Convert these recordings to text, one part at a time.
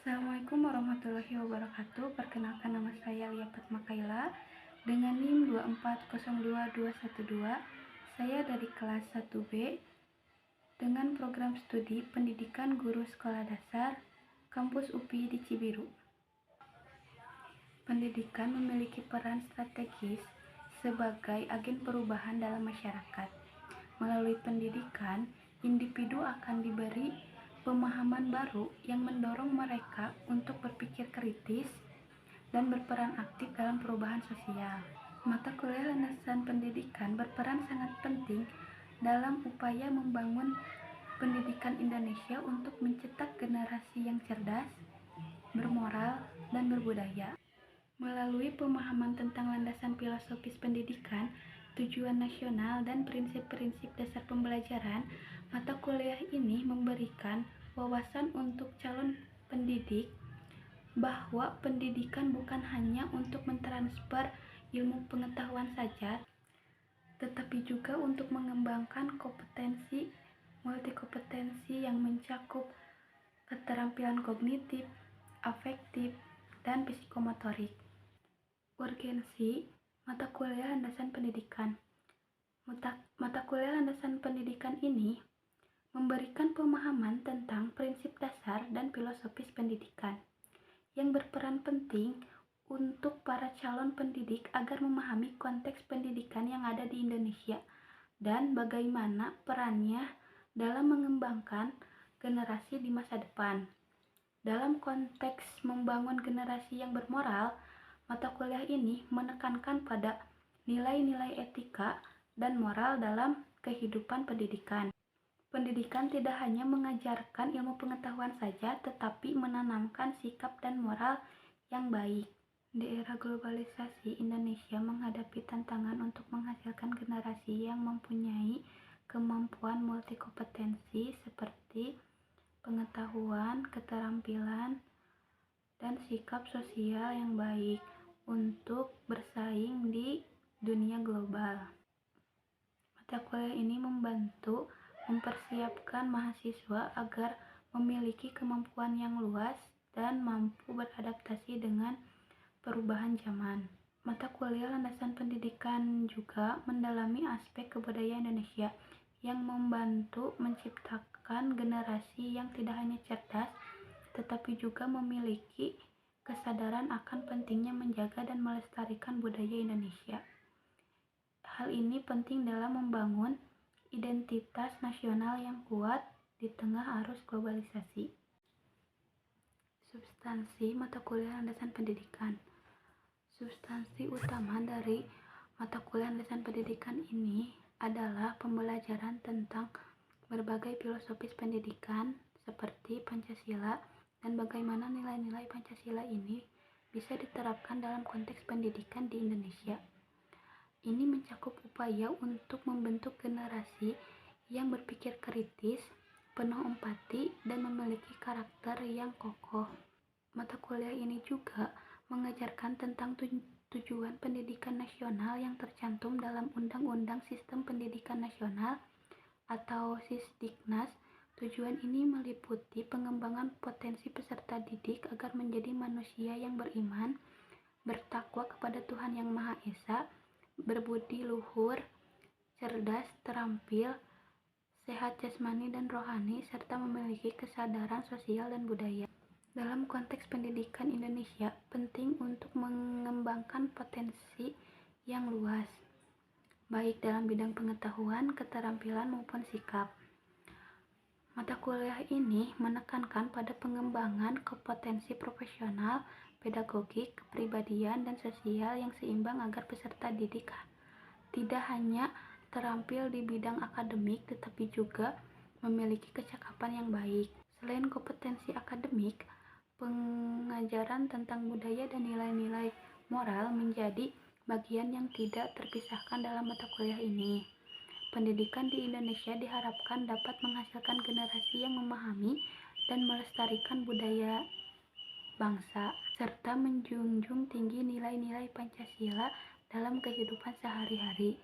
Assalamualaikum warahmatullahi wabarakatuh. Perkenalkan, nama saya Lia Fatma Kaila dengan NIM 2402212. Saya dari kelas 1B dengan program studi Pendidikan Guru Sekolah Dasar Kampus UPI di Cibiru. Pendidikan memiliki peran strategis sebagai agen perubahan dalam masyarakat. Melalui pendidikan, individu akan diberi pemahaman baru yang mendorong mereka untuk berpikir kritis dan berperan aktif dalam perubahan sosial. Mata kuliah landasan pendidikan berperan sangat penting dalam upaya membangun pendidikan Indonesia untuk mencetak generasi yang cerdas, bermoral, dan berbudaya. Melalui pemahaman tentang landasan filosofis pendidikan, tujuan nasional, dan prinsip-prinsip dasar pembelajaran, mata kuliah ini memberikan wawasan untuk calon pendidik bahwa pendidikan bukan hanya untuk mentransfer ilmu pengetahuan saja, tetapi juga untuk mengembangkan kompetensi multikompetensi yang mencakup keterampilan kognitif, afektif, dan psikomotorik. Urgensi mata kuliah landasan pendidikan. Mata kuliah landasan pendidikan ini memberikan pemahaman tentang prinsip dasar dan filosofis pendidikan yang berperan penting untuk para calon pendidik agar memahami konteks pendidikan yang ada di Indonesia dan bagaimana perannya dalam mengembangkan generasi di masa depan. Dalam konteks membangun generasi yang bermoral, mata kuliah ini menekankan pada nilai-nilai etika dan moral dalam kehidupan pendidikan. Pendidikan tidak hanya mengajarkan ilmu pengetahuan saja, tetapi menanamkan sikap dan moral yang baik. Di era globalisasi, Indonesia menghadapi tantangan untuk menghasilkan generasi yang mempunyai kemampuan multikompetensi seperti pengetahuan, keterampilan, dan sikap sosial yang baik untuk bersaing di dunia global. Mata kuliah ini membantu mempersiapkan mahasiswa agar memiliki kemampuan yang luas dan mampu beradaptasi dengan perubahan zaman. Mata kuliah landasan pendidikan juga mendalami aspek kebudayaan Indonesia yang membantu menciptakan generasi yang tidak hanya cerdas, tetapi juga memiliki kesadaran akan pentingnya menjaga dan melestarikan budaya Indonesia. Hal ini penting dalam membangun identitas nasional yang kuat di tengah arus globalisasi. Substansi mata kuliah landasan pendidikan. Substansi utama dari mata kuliah landasan pendidikan ini adalah pembelajaran tentang berbagai filosofis pendidikan seperti Pancasila dan bagaimana nilai-nilai Pancasila ini bisa diterapkan dalam konteks pendidikan di Indonesia. Ini mencakup upaya untuk membentuk generasi yang berpikir kritis, penuh empati, dan memiliki karakter yang kokoh. Mata kuliah ini juga mengajarkan tentang tujuan pendidikan nasional yang tercantum dalam Undang-Undang Sistem Pendidikan Nasional atau Sisdiknas. Tujuan ini meliputi pengembangan potensi peserta didik agar menjadi manusia yang beriman, bertakwa kepada Tuhan Yang Maha Esa, berbudi luhur, cerdas, terampil, sehat jasmani dan rohani, serta memiliki kesadaran sosial dan budaya. Dalam konteks pendidikan Indonesia, penting untuk mengembangkan potensi yang luas, baik dalam bidang pengetahuan, keterampilan, maupun sikap. Mata kuliah ini menekankan pada pengembangan kompetensi profesional, pedagogik, kepribadian, dan sosial yang seimbang agar peserta didik tidak hanya terampil di bidang akademik, tetapi juga memiliki kecakapan yang baik. Selain kompetensi akademik, pengajaran tentang budaya dan nilai-nilai moral menjadi bagian yang tidak terpisahkan dalam mata kuliah ini. Pendidikan di Indonesia diharapkan dapat menghasilkan generasi yang memahami dan melestarikan budaya bangsa, serta menjunjung tinggi nilai-nilai Pancasila dalam kehidupan sehari-hari.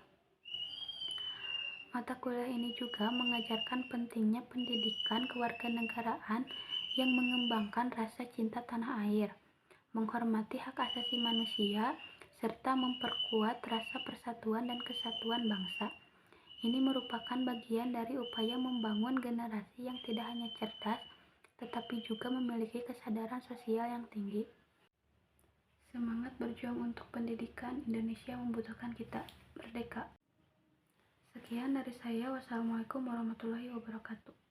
Mata kuliah ini juga mengajarkan pentingnya pendidikan kewarganegaraan yang mengembangkan rasa cinta tanah air, menghormati hak asasi manusia, serta memperkuat rasa persatuan dan kesatuan bangsa. Ini merupakan bagian dari upaya membangun generasi yang tidak hanya cerdas, tetapi juga memiliki kesadaran sosial yang tinggi. Semangat berjuang untuk pendidikan, Indonesia membutuhkan kita. Merdeka! Sekian dari saya. Wassalamualaikum warahmatullahi wabarakatuh.